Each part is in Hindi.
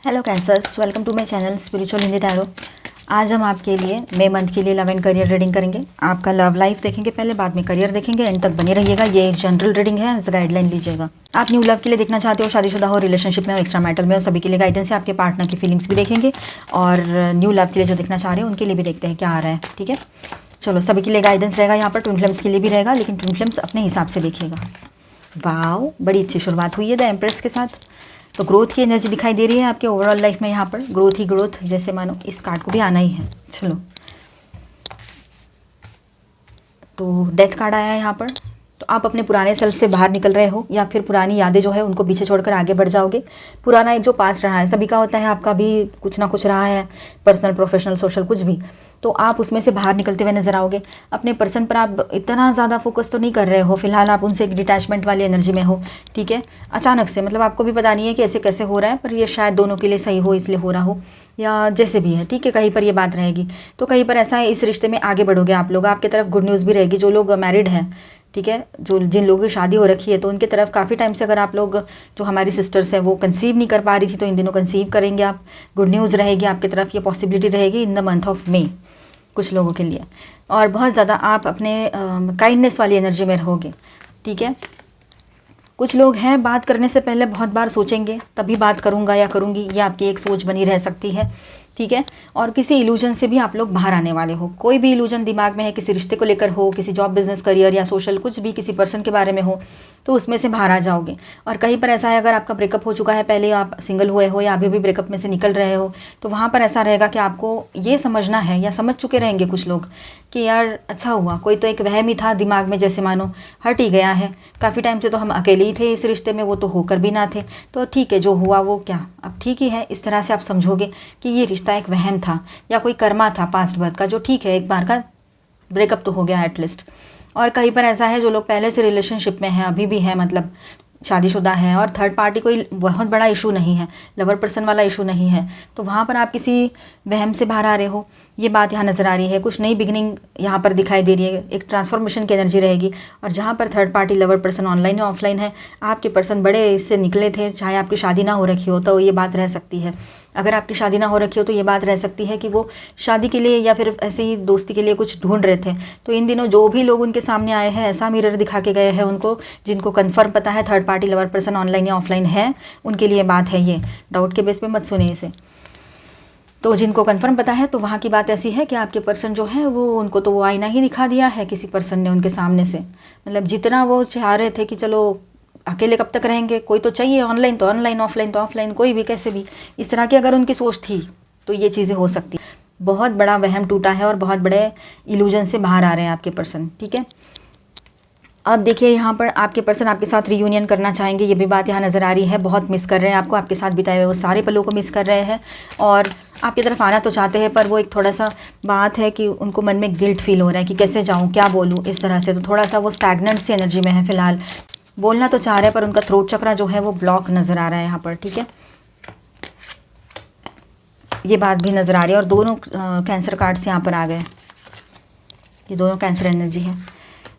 Hello cancers, welcome to my channel spiritual Hindi tarot. आज हम आपके लिए मई मंथ के लिए लव एंड करियर रीडिंग करेंगे। आपका लव लाइफ देखेंगे पहले, बाद में करियर देखेंगे। एंड तक बने रहिएगा। ये एक जनरल रीडिंग है, एज गाइडलाइन लीजिएगा। आप न्यू लव के लिए देखना चाहते हो, शादीशुदा हो, रिलेशनशिप में हो, एक्स्ट्रा मैरिटल में हो, सभी के लिए गाइडेंस है। आपके पार्टनर की फीलिंग्स भी देखेंगे और न्यू लव के लिए जो देखना चाह रहे हैं उनके लिए भी देखते हैं क्या आ रहा है। ठीक है, चलो सभी के लिए गाइडेंस रहेगा यहाँ पर। ट्विन फ्लेम्स के लिए भी रहेगा, लेकिन ट्विन फ्लेम्स अपने हिसाब से देखिएगा। वाओ, बड़ी अच्छी शुरुआत हुई है द एम्प्रेस के साथ। तो ग्रोथ की एनर्जी दिखाई दे रही है आपके ओवरऑल लाइफ में। यहाँ पर ग्रोथ ही ग्रोथ, जैसे मानो इस कार्ड को भी आना ही है। चलो, तो डेथ कार्ड आया है यहाँ पर। तो आप अपने पुराने सेल्फ से बाहर निकल रहे हो, या फिर पुरानी यादें जो है उनको पीछे छोड़कर आगे बढ़ जाओगे। पुराना एक जो पास्ट रहा है, सभी का होता है, आपका भी कुछ ना कुछ रहा है, पर्सनल, प्रोफेशनल, सोशल, कुछ भी। तो आप उसमें से बाहर निकलते हुए नजर आओगे। अपने पर्सन पर आप इतना ज़्यादा फोकस तो नहीं कर रहे हो फिलहाल, आप उनसे एक डिटैचमेंट वाली एनर्जी में हो। ठीक है, अचानक से, मतलब आपको भी पता नहीं है कि ऐसे कैसे हो रहा है, पर ये शायद दोनों के लिए सही हो इसलिए हो रहा हो, या जैसे भी है। ठीक है, कहीं पर ये बात रहेगी। तो कहीं पर ऐसा है, इस रिश्ते में आगे बढ़ोगे आप लोग। आपकी तरफ गुड न्यूज़ भी रहेगी। जो लोग मैरिड हैं, ठीक है, जिन लोगों की शादी हो रखी है, तो उनकी तरफ काफ़ी टाइम से, अगर आप लोग, जो हमारी सिस्टर्स हैं वो कंसीव नहीं कर पा रही थी, तो इन दिनों कंसीव करेंगे आप। गुड न्यूज़ रहेगी आपकी तरफ, ये पॉसिबिलिटी रहेगी in the month of May कुछ लोगों के लिए। और बहुत ज़्यादा आप अपने काइंडनेस वाली एनर्जी में रहोगे। ठीक है, कुछ लोग हैं बात करने से पहले बहुत बार सोचेंगे तभी बात करूंगा या करूंगी, ये आपकी एक सोच बनी रह सकती है। ठीक है, और किसी इल्यूजन से भी आप लोग बाहर आने वाले हो। कोई भी इल्यूजन दिमाग में है, किसी रिश्ते को लेकर हो, किसी जॉब, बिजनेस, करियर या सोशल, कुछ भी, किसी पर्सन के बारे में हो, तो उसमें से बाहर आ जाओगे। और कहीं पर ऐसा है, अगर आपका ब्रेकअप हो चुका है, पहले आप सिंगल हुए हो या अभी भी ब्रेकअप में से निकल रहे हो, तो वहाँ पर ऐसा रहेगा कि आपको ये समझना है, या समझ चुके रहेंगे कुछ लोग, कि यार अच्छा हुआ, कोई तो एक वहम ही था दिमाग में, जैसे मानो हट ही गया है। काफ़ी टाइम से तो हम अकेले ही थे इस रिश्ते में, वो तो होकर भी ना थे। तो ठीक है, जो हुआ वो क्या, अब ठीक ही है। इस तरह से आप समझोगे कि ये रिश्ता एक वहम था, या कोई कर्मा था पास्ट बर्थ का, जो ठीक है, एक बार का ब्रेकअप तो हो गया एटलीस्ट। और कहीं पर ऐसा है, जो लोग पहले से रिलेशनशिप में हैं, अभी भी हैं, मतलब शादीशुदा है, और थर्ड पार्टी कोई बहुत बड़ा इशू नहीं है, लवर पर्सन वाला इशू नहीं है, तो वहाँ पर आप किसी वहम से बाहर आ रहे हो, ये बात यहाँ नज़र आ रही है। कुछ नई बिगिनिंग यहाँ पर दिखाई दे रही है, एक ट्रांसफॉर्मेशन की एनर्जी रहेगी। और जहाँ पर third party lover person online या ऑफलाइन है, आपके पर्सन बड़े इससे निकले थे, चाहे आपकी शादी ना हो रखी हो, तो ये बात रह सकती है। अगर आपकी शादी ना हो रखी हो, तो ये बात रह सकती है कि वो शादी के लिए या फिर ऐसे ही दोस्ती के लिए कुछ ढूंढ रहे थे। तो इन दिनों जो भी लोग उनके सामने आए हैं, ऐसा मिरर दिखा के गए हैं उनको, जिनको कन्फर्म पता है third party lover person online या ऑफलाइन है, उनके लिए बात है ये। डाउट के बेस पे मत सुनिए इसे। तो जिनको कंफर्म पता है, तो वहाँ की बात ऐसी है कि आपके पर्सन जो है वो, उनको तो वो आईना ही दिखा दिया है किसी पर्सन ने उनके सामने से। मतलब जितना वो चाह रहे थे कि चलो अकेले कब तक रहेंगे, कोई तो चाहिए, ऑनलाइन तो ऑनलाइन, ऑफलाइन तो ऑफलाइन, कोई भी कैसे भी, इस तरह की अगर उनकी सोच थी तो ये चीज़ें हो सकती। बहुत बड़ा वहम टूटा है और बहुत बड़े इल्यूजन से बाहर आ रहे हैं आपके पर्सन। ठीक है, अब देखिए यहाँ पर आपके पर्सन आपके साथ रियूनियन करना चाहेंगे, ये भी बात यहाँ नज़र आ रही है। बहुत मिस कर रहे हैं आपको, आपके साथ बिताए हुए वो सारे पलों को मिस कर रहे हैं, और आपकी तरफ आना तो चाहते हैं, पर वो एक थोड़ा सा बात है कि उनको मन में गिल्ट फील हो रहा है कि कैसे जाऊँ, क्या बोलूँ, इस तरह से। तो थोड़ा सा वो स्टैग्नेंट सी एनर्जी में है फिलहाल। बोलना तो चाह रहे हैं, पर उनका थ्रोट चक्रा जो है वो ब्लॉक नज़र आ रहा है यहाँ पर। ठीक है, ये बात भी नज़र आ रही है। और दोनों कैंसर कार्ड्स यहाँ पर आ गए, ये दोनों कैंसर एनर्जी है।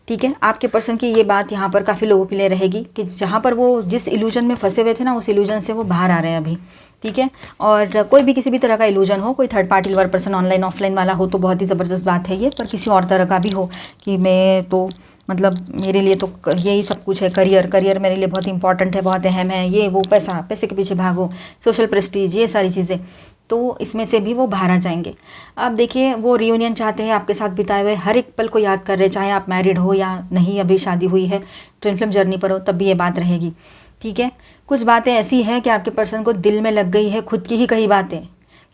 ठीक है, आपके पर्सन की ये बात यहाँ पर काफ़ी लोगों के लिए रहेगी कि जहाँ पर वो जिस इल्यूजन में फंसे हुए थे ना, उस इल्यूजन से वो बाहर आ रहे हैं अभी। ठीक है, और कोई भी किसी भी तरह का इल्यूजन हो, कोई third party lover person online offline वाला हो, तो बहुत ही ज़बरदस्त बात है ये। पर किसी और तरह का भी हो कि मैं तो, मतलब मेरे लिए तो यही सब कुछ है, करियर मेरे लिए बहुत इंपॉर्टेंट है, बहुत अहम है, ये वो, पैसे के पीछे भागो, सोशल प्रेस्टीज, ये सारी चीज़ें, तो इसमें से भी वो बाहर आ जाएंगे। अब देखिए, वो रियूनियन चाहते हैं, आपके साथ बिताए हुए हर एक पल को याद कर रहे, चाहे आप मैरिड हो या नहीं, अभी शादी हुई है, ट्विन फ्लेम जर्नी पर हो, तब भी ये बात रहेगी। ठीक है, कुछ बातें ऐसी हैं कि आपके पर्सन को दिल में लग गई है, खुद की ही कही बातें,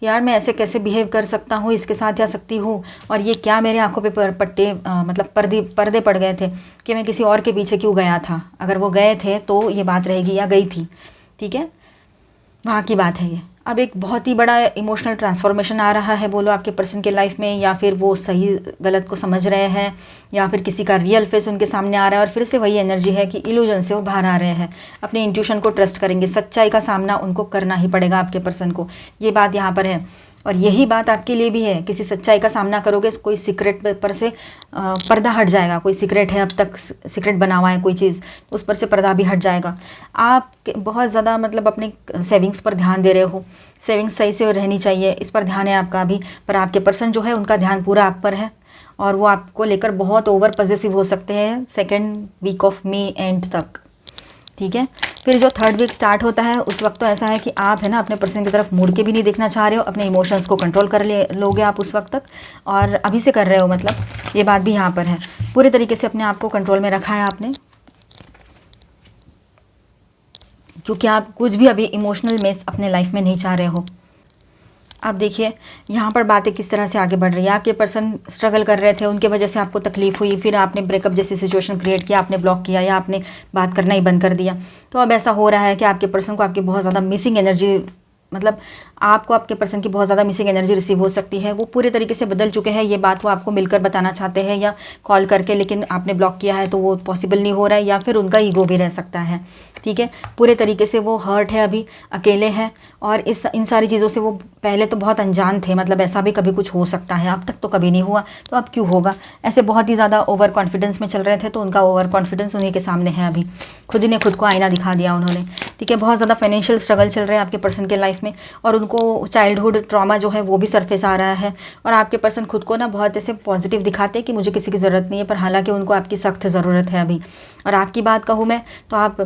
यार मैं ऐसे कैसे बिहेव कर सकता हूँ इसके साथ या सकती हूँ, और ये क्या मेरे आंखों पे पट्टे, मतलब पर्दे पड़ गए थे कि मैं किसी और के पीछे क्यों गया था। अगर वो गए थे तो ये बात रहेगी, या गई थी। ठीक है, वहाँ की बात है ये। अब एक बहुत ही बड़ा इमोशनल ट्रांसफॉर्मेशन आ रहा है, बोलो आपके पर्सन के लाइफ में, या फिर वो सही गलत को समझ रहे हैं, या फिर किसी का रियल फेस उनके सामने आ रहा है। और फिर से वही एनर्जी है कि इल्यूजन से वो बाहर आ रहे हैं, अपने इंट्यूशन को ट्रस्ट करेंगे, सच्चाई का सामना उनको करना ही पड़ेगा आपके पर्सन को, ये बात यहाँ पर है। और यही बात आपके लिए भी है। किसी सच्चाई का सामना करोगे, कोई सीक्रेट पर से पर्दा हट जाएगा। कोई सीक्रेट है, अब तक सीक्रेट बना हुआ है कोई चीज़, तो उस पर से पर्दा भी हट जाएगा। आप बहुत ज़्यादा मतलब अपने सेविंग्स पर ध्यान दे रहे हो, सेविंग्स सही से रहनी चाहिए, इस पर ध्यान है आपका अभी। पर आपके पर्सन जो है उनका ध्यान पूरा आप पर है और वो आपको लेकर बहुत ओवर पॉजेसिव हो सकते हैं 2nd week of May and तक, ठीक है। फिर जो 3rd वीक स्टार्ट होता है उस वक्त तो ऐसा है कि आप है ना अपने पर्सन की तरफ मुड़ के भी नहीं देखना चाह रहे हो, अपने इमोशंस को कंट्रोल कर लोगे आप उस वक्त तक, और अभी से कर रहे हो, मतलब ये बात भी यहाँ पर है। पूरे तरीके से अपने आप को कंट्रोल में रखा है आपने, क्योंकि आप कुछ भी अभी इमोशनल मेस अपने लाइफ में नहीं चाह रहे हो। अब देखिए यहाँ पर बातें किस तरह से आगे बढ़ रही है। आपके पर्सन स्ट्रगल कर रहे थे, उनके वजह से आपको तकलीफ हुई, फिर आपने ब्रेकअप जैसी सिचुएशन क्रिएट किया, आपने ब्लॉक किया या आपने बात करना ही बंद कर दिया। तो अब ऐसा हो रहा है कि आपके पर्सन को आपकी बहुत ज़्यादा मिसिंग एनर्जी, मतलब आपको आपके पर्सन की बहुत ज़्यादा मिसिंग एनर्जी रिसीव हो सकती है। वो पूरे तरीके से बदल चुके हैं, ये बात वो आपको मिलकर बताना चाहते हैं या कॉल करके, लेकिन आपने ब्लॉक किया है तो वो पॉसिबल नहीं हो रहा है, या फिर उनका ईगो भी रह सकता है, ठीक है। पूरे तरीके से वो हर्ट है, अभी अकेले हैं, और इन सारी चीज़ों से वो पहले तो बहुत अनजान थे, मतलब ऐसा भी कभी कुछ हो सकता है, अब तक तो कभी नहीं हुआ, तो अब क्यों होगा। ऐसे बहुत ही ज़्यादा ओवर कॉन्फिडेंस में चल रहे थे, तो उनका ओवर कॉन्फिडेंस उन्हीं के सामने है अभी। खुद ही ने खुद को आईना दिखा दिया उन्होंने, ठीक है। बहुत ज़्यादा फाइनेंशियल स्ट्रगल चल रहे हैं आपके पर्सन के लाइफ में, और उनको चाइल्डहुड ट्रॉमा जो है वो भी सरफेस आ रहा है। और आपके पर्सन खुद को ना बहुत ऐसे पॉजिटिव दिखाते हैं कि मुझे किसी की ज़रूरत नहीं है, पर हालांकि उनको आपकी सख्त ज़रूरत है अभी। और आपकी बात कहूँ मैं तो आप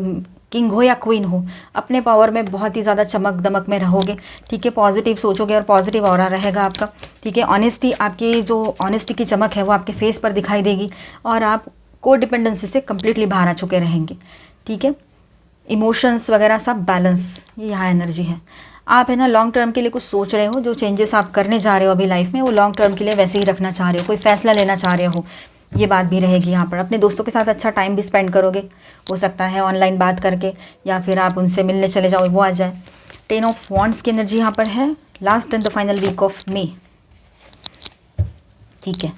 किंग हो या क्वीन हो, अपने पावर में बहुत ही ज़्यादा चमक दमक में रहोगे, ठीक है। पॉजिटिव सोचोगे और पॉजिटिव ऑरा रहेगा आपका, ठीक है। ऑनेस्टी, आपकी जो ऑनेस्टी की चमक है वो आपके फेस पर दिखाई देगी, और आप को डिपेंडेंसी से कम्प्लीटली बाहर आ चुके रहेंगे, ठीक है। इमोशंस वगैरह सब बैलेंस, ये यहाँ एनर्जी है। आप है ना लॉन्ग टर्म के लिए कुछ सोच रहे हो, जो चेंजेस आप करने जा रहे हो अभी लाइफ में, वो लॉन्ग टर्म के लिए वैसे ही रखना चाह रहे हो, कोई फैसला लेना चाह रहे हो, ये बात भी रहेगी यहाँ पर। अपने दोस्तों के साथ अच्छा टाइम भी स्पेंड करोगे, हो सकता है ऑनलाइन बात करके, या फिर आप उनसे मिलने चले जाओ, वो आ जाए। 10 ऑफ वॉन्ड्स की एनर्जी यहाँ पर है, last and the final week of May, ठीक है।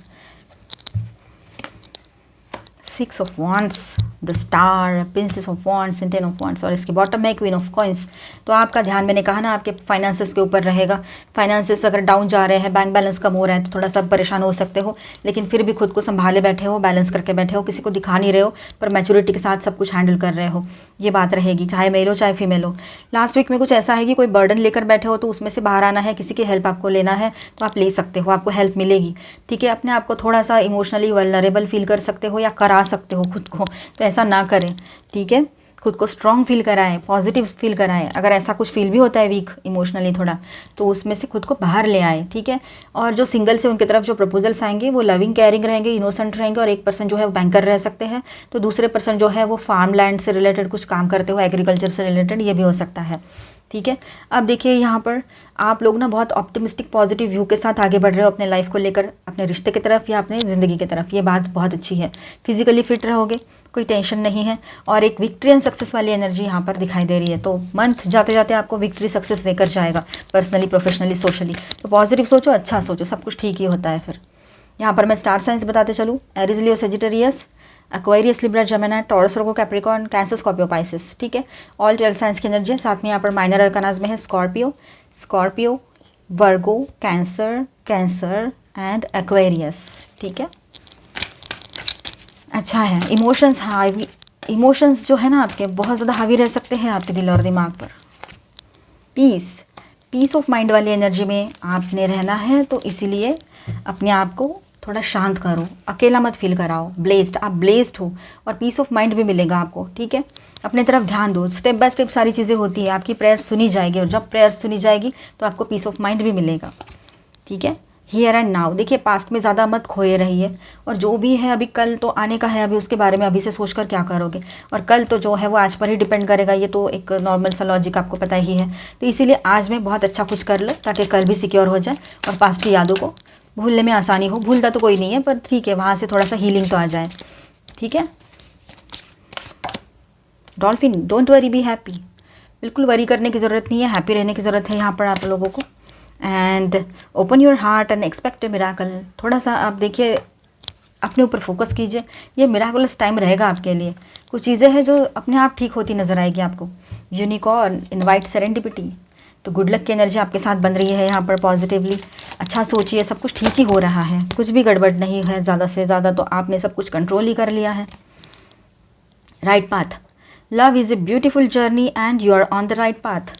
6 of wands, the star, princess of wands and 10 of wands, और इसके बॉटम में क्वीन ऑफ कॉइंस। तो आपका ध्यान, मैंने कहा ना, आपके फाइनेंसेस के ऊपर रहेगा। फाइनेंसेस अगर डाउन जा रहे हैं, बैंक बैलेंस कम हो रहा है, तो थोड़ा सा परेशान हो सकते हो, लेकिन फिर भी खुद को संभाले बैठे हो, बैलेंस करके बैठे हो, किसी को दिखा नहीं रहे हो, पर मैच्योरिटी के साथ सब कुछ हैंडल कर रहे हो, ये बात रहेगी, चाहे मेल हो चाहे फीमेल हो। लास्ट वीक में कुछ ऐसा है कि कोई बर्डन लेकर बैठे हो, तो उसमें से बाहर आना है, किसी की हेल्प आपको लेना है तो आप ले सकते हो, आपको हेल्प मिलेगी, ठीक है। अपने आप को थोड़ा सा इमोशनली वल्नरेबल फील कर सकते हो या करा सकते हो खुद को, तो ऐसा ना करें, ठीक है। खुद को स्ट्रॉन्ग फील कराएं, पॉजिटिव फील कराएं। अगर ऐसा कुछ फील भी होता है वीक इमोशनली थोड़ा, तो उसमें से खुद को बाहर ले आए, ठीक है। और जो सिंगल से उनकी तरफ जो प्रपोजल्स आएंगे वो लविंग केयरिंग रहेंगे, इनोसेंट रहेंगे, और एक पर्सन जो है वो बैंकर रह सकते हैं, तो दूसरे पर्सन जो है वो फार्म लैंड से रिलेटेड कुछ काम करते हो, एग्रीकल्चर से रिलेटेड, ये भी हो सकता है, ठीक है। अब देखिए यहाँ पर आप लोग ना बहुत ऑप्टिमिस्टिक पॉजिटिव व्यू के साथ आगे बढ़ रहे हो अपने लाइफ को लेकर, अपने रिश्ते की तरफ या अपने ज़िंदगी की तरफ, ये बात बहुत अच्छी है। फिजिकली फिट रहोगे, कोई टेंशन नहीं है, और एक विक्ट्री एंड सक्सेस वाली एनर्जी यहाँ पर दिखाई दे रही है। तो मंथ जाते जाते आपको विक्ट्री सक्सेस देकर जाएगा, पर्सनली, प्रोफेशनली, सोशली। तो पॉजिटिव सोचो, अच्छा सोचो, सब कुछ ठीक ही होता है। फिर यहाँ पर मैं स्टार साइंस बताते चलूँ, Aries, Leo, Sagittarius, Aquarius, Libra, Gemini, Taurus, Virgo, Capricorn, Cancer, Scorpio, Pisces, ठीक है। ऑल 12 साइंस की एनर्जी है। साथ में यहाँ पर माइनर अरकानाज में है Scorpio, Virgo, cancer and Aquarius, ठीक है। अच्छा है। इमोशंस हावी, इमोशंस जो है ना आपके बहुत ज़्यादा हावी रह सकते हैं आपके दिल और दिमाग पर। पीस ऑफ माइंड वाली एनर्जी में आपने रहना है, तो इसीलिए अपने आप को थोड़ा शांत करो, अकेला मत फील कराओ। ब्लेस्ड, आप ब्लेस्ड हो, और पीस ऑफ माइंड भी मिलेगा आपको, ठीक है। अपने तरफ ध्यान दो, स्टेप बाय स्टेप सारी चीज़ें होती है, आपकी प्रेयर सुनी जाएगी, और जब प्रेयर सुनी जाएगी तो आपको पीस ऑफ माइंड भी मिलेगा, ठीक है। हियर एंड नाउ, देखिए पास्ट में ज़्यादा मत खोए रहिए, और जो भी है अभी, कल तो आने का है, अभी उसके बारे में अभी से सोचकर क्या करोगे, और कल तो जो है वो आज पर ही डिपेंड करेगा, ये तो एक नॉर्मल सा लॉजिक आपको पता ही है। तो इसीलिए आज में बहुत अच्छा कुछ कर लो, ताकि कल भी सिक्योर हो जाए, और पास्ट की यादों को भूलने में आसानी हो। भूलता तो कोई नहीं है, पर ठीक है, वहाँ से थोड़ा सा हीलिंग तो आ जाए, ठीक है। Dolphin, don't worry, be happy, बिल्कुल वरी करने की ज़रूरत नहीं है, हैप्पी रहने की ज़रूरत है यहाँ पर आप लोगों को। And open your heart and expect A miracle. थोड़ा सा आप देखिए, अपने ऊपर फोकस कीजिए, ये मिराकुलस टाइम रहेगा आपके लिए। कुछ चीज़ें हैं जो अपने आप ठीक होती नज़र आएगी आपको। यूनिकॉर्न, इनवाइट सेरेंडिपिटी, तो गुड लक की एनर्जी आपके साथ बन रही है यहाँ पर पॉजिटिवली। अच्छा सोचिए, सब कुछ ठीक ही हो रहा है, कुछ भी गड़बड़ नहीं है ज़्यादा से ज़्यादा, तो आपने सब कुछ कंट्रोल ही कर लिया है। Right path, love is a beautiful journey and you are on the right path.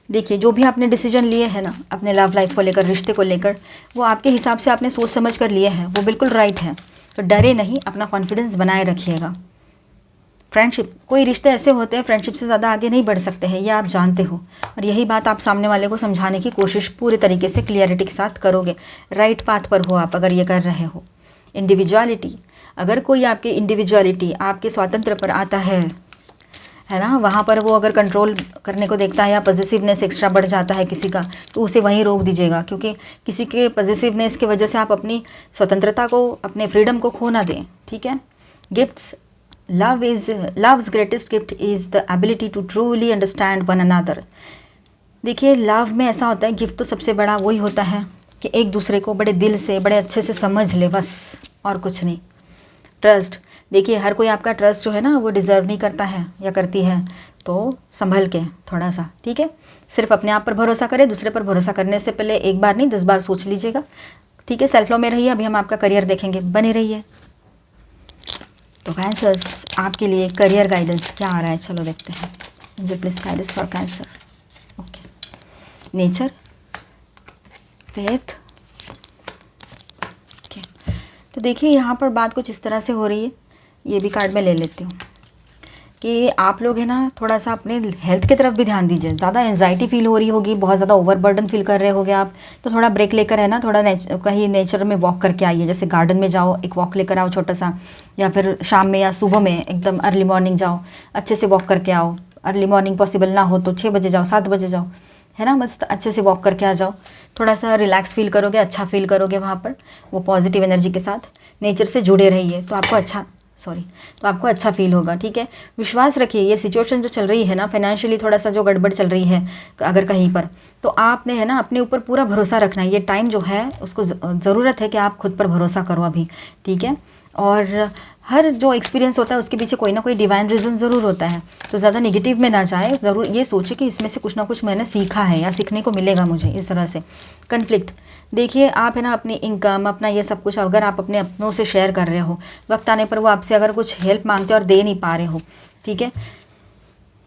देखिए, जो भी आपने डिसीजन लिए हैं ना अपने लव लाइफ को लेकर, रिश्ते को लेकर, वो आपके हिसाब से आपने सोच समझ कर लिए हैं, वो बिल्कुल राइट है। तो डरे नहीं, अपना कॉन्फिडेंस बनाए रखिएगा। फ्रेंडशिप, कोई रिश्ते ऐसे होते हैं फ्रेंडशिप से ज़्यादा आगे नहीं बढ़ सकते हैं, ये आप जानते हो, और यही बात आप सामने वाले को समझाने की कोशिश पूरे तरीके से क्लियरिटी के साथ करोगे। राइट पाथ पर हो आप अगर ये कर रहे हो। इंडिविजुअलिटी, अगर कोई आपकी इंडिविजुअलिटी, आपके स्वातंत्र पर आता है ना, वहाँ पर वो अगर कंट्रोल करने को देखता है या पॉजिटिवनेस एक्स्ट्रा बढ़ जाता है किसी का, तो उसे वहीं रोक दीजिएगा, क्योंकि किसी के पॉजिटिवनेस की वजह से आप अपनी स्वतंत्रता को, अपने फ्रीडम को खो ना दें, ठीक है। Gifts, love's greatest gift is the ability to truly understand one another. देखिए, लव में ऐसा होता है, गिफ्ट तो सबसे बड़ा वही होता है कि एक दूसरे को बड़े दिल से, बड़े अच्छे से समझ ले, बस, और कुछ नहीं। ट्रस्ट, देखिए हर कोई आपका ट्रस्ट जो है ना वो डिज़र्व नहीं करता है या करती है, तो संभल के थोड़ा सा, ठीक है। सिर्फ अपने आप पर भरोसा करें, दूसरे पर भरोसा करने से पहले एक बार नहीं 10 बार सोच लीजिएगा, ठीक है। सेल्फ लव में रहिए। अभी हम आपका करियर देखेंगे, बने रहिए। तो कैंसर्स, आपके लिए करियर गाइडेंस क्या आ रहा है, चलो देखते हैं। मुझे please guidance for cancer. Okay, nature, faith. Okay, तो देखिए यहाँ पर बात कुछ इस तरह से हो रही है, ये भी कार्ड में ले लेती हूँ, कि आप लोग है ना थोड़ा सा अपने हेल्थ की तरफ भी ध्यान दीजिए। ज़्यादा एंजाइटी फील हो रही होगी, बहुत ज़्यादा ओवरबर्डन फील कर रहे होगे आप, तो थोड़ा ब्रेक लेकर है ना, थोड़ा कहीं नेचर में वॉक करके आइए। जैसे गार्डन में जाओ, एक वॉक लेकर आओ छोटा सा, या फिर शाम में या सुबह में एकदम अर्ली मॉर्निंग जाओ, अच्छे से वॉक करके आओ। अर्ली मॉर्निंग पॉसिबल ना हो तो 6 बजे जाओ, 7 बजे जाओ, है ना, मस्त अच्छे से वॉक करके आ जाओ। थोड़ा सा रिलैक्स फील करोगे, अच्छा फील करोगे वहाँ पर, वो पॉजिटिव एनर्जी के साथ नेचर से जुड़े रहिए, तो आपको अच्छा फील होगा, ठीक है। विश्वास रखिए, ये सिचुएशन जो चल रही है ना, फाइनेंशियली थोड़ा सा जो गड़बड़ चल रही है अगर कहीं पर, तो आपने है ना अपने ऊपर पूरा भरोसा रखना है। ये टाइम जो है उसको ज़रूरत है कि आप खुद पर भरोसा करो अभी, ठीक है। और हर जो एक्सपीरियंस होता है उसके पीछे कोई ना कोई डिवाइन रीज़न ज़रूर होता है, तो ज़्यादा नेगेटिव में ना जाए, ज़रूर ये सोचे कि इसमें से कुछ ना कुछ मैंने सीखा है या सीखने को मिलेगा मुझे, इस तरह से। कन्फ्लिक्ट, देखिए आप है ना अपनी इनकम, अपना ये सब कुछ अगर आप अपने अपनों से शेयर कर रहे हो, वक्त आने पर वो आपसे अगर कुछ हेल्प मांगते और दे नहीं पा रहे हो, ठीक है,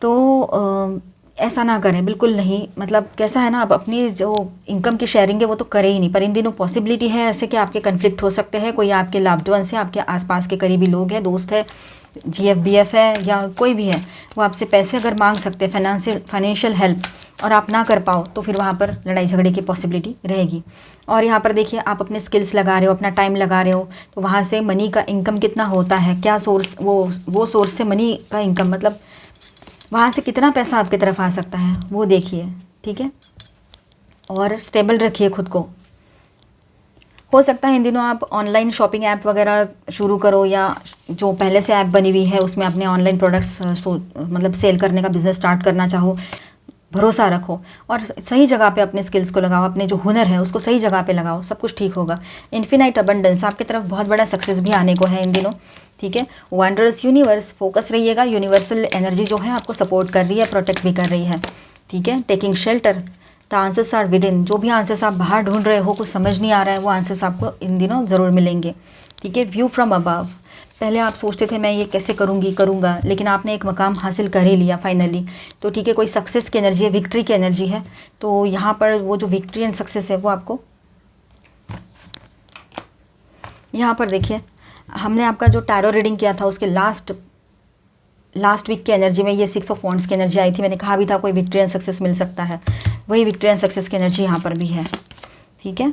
तो ऐसा ना करें, बिल्कुल नहीं। मतलब कैसा है ना, आप अपनी जो इनकम की शेयरिंग है वो तो करें ही नहीं, पर इन दिनों पॉसिबिलिटी है ऐसे कि आपके कन्फ्लिक्ट हो सकते हैं। कोई आपके लव्ड वन से, आपके आसपास के करीबी लोग हैं, दोस्त है, GF BF है या कोई भी है, वो आपसे पैसे अगर मांग सकते हैं, फाइनेंशियल हेल्प, और आप ना कर पाओ, तो फिर वहाँ पर लड़ाई झगड़े की पॉसिबिलिटी रहेगी। और यहाँ पर देखिए आप अपने स्किल्स लगा रहे हो, अपना टाइम लगा रहे हो, तो वहाँ से मनी का इनकम कितना होता है, क्या सोर्स, वो सोर्स से मनी का इनकम, मतलब वहाँ से कितना पैसा आपकी तरफ आ सकता है, वो देखिए, ठीक है। और स्टेबल रखिए खुद को। हो सकता है इन दिनों आप ऑनलाइन शॉपिंग ऐप वगैरह शुरू करो, या जो पहले से ऐप बनी हुई है उसमें अपने ऑनलाइन प्रोडक्ट्स मतलब सेल करने का बिज़नेस स्टार्ट करना चाहो। भरोसा रखो और सही जगह पे अपने स्किल्स को लगाओ, अपने जो हुनर है उसको सही जगह पे लगाओ, सब कुछ ठीक होगा। इन्फिनाइट अबंडेंस, आपकी तरफ बहुत बड़ा सक्सेस भी आने को है इन दिनों, ठीक है। वंडरस यूनिवर्स, फोकस रहिएगा, यूनिवर्सल एनर्जी जो है आपको सपोर्ट कर रही है, प्रोटेक्ट भी कर रही है, ठीक है। Taking shelter, the answers are within, जो भी आंसर्स आप बाहर ढूंढ रहे हो, कुछ समझ नहीं आ रहा है, वो आंसर्स आपको इन दिनों ज़रूर मिलेंगे, ठीक है। व्यू फ्रॉम अबव, पहले आप सोचते थे मैं ये कैसे करूँगा, लेकिन आपने एक मकाम हासिल कर ही लिया फाइनली, तो ठीक है, कोई सक्सेस की एनर्जी है, विक्ट्री की एनर्जी है, तो यहाँ पर वो जो विक्ट्री एंड सक्सेस है वो आपको यहाँ पर देखिए। हमने आपका जो टैरो रीडिंग किया था उसके लास्ट वीक की एनर्जी में ये 6 ऑफ वॉन्ड्स की एनर्जी आई थी। मैंने कहा भी था कोई विक्ट्री एंड सक्सेस मिल सकता है, वही विक्ट्री एंड सक्सेस की एनर्जी यहाँ पर भी है, ठीक है।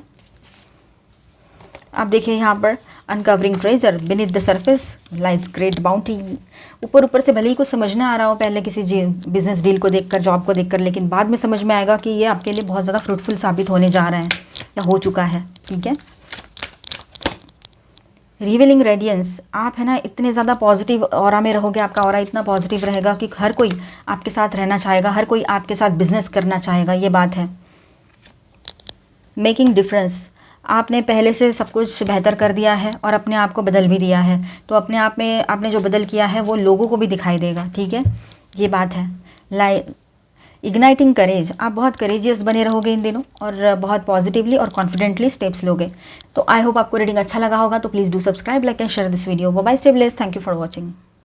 आप देखिए यहाँ पर uncovering treasure, beneath the surface lies great bounty, ऊपर से भले ही कुछ समझ ना आ रहा हो पहले किसी बिजनेस डील को देखकर, जॉब को देखकर, लेकिन बाद में समझ में आएगा कि ये आपके लिए बहुत ज़्यादा फ्रूटफुल साबित होने जा रहा है या हो चुका है, ठीक है। रिवीलिंग रेडियंस, आप है ना इतने ज़्यादा पॉजिटिव ऑरा में रहोगे, आपका ऑरा इतना पॉजिटिव रहेगा कि हर कोई आपके साथ रहना चाहेगा, हर कोई आपके साथ बिजनेस करना चाहेगा, ये बात है। मेकिंग डिफरेंस, आपने पहले से सब कुछ बेहतर कर दिया है और अपने आप को बदल भी दिया है, तो अपने आप में आपने जो बदल किया है वो लोगों को भी दिखाई देगा, ठीक है, ये बात है। इग्नाइटिंग करेज, आप बहुत करेजियस बने रहोगे इन दिनों और बहुत पॉजिटिवली और कॉन्फिडेंटली स्टेप्स लोगे। तो आई होप आपको रीडिंग अच्छा लगा होगा। तो please do subscribe, like and share this video. Bye, stay blessed, thank you for watching.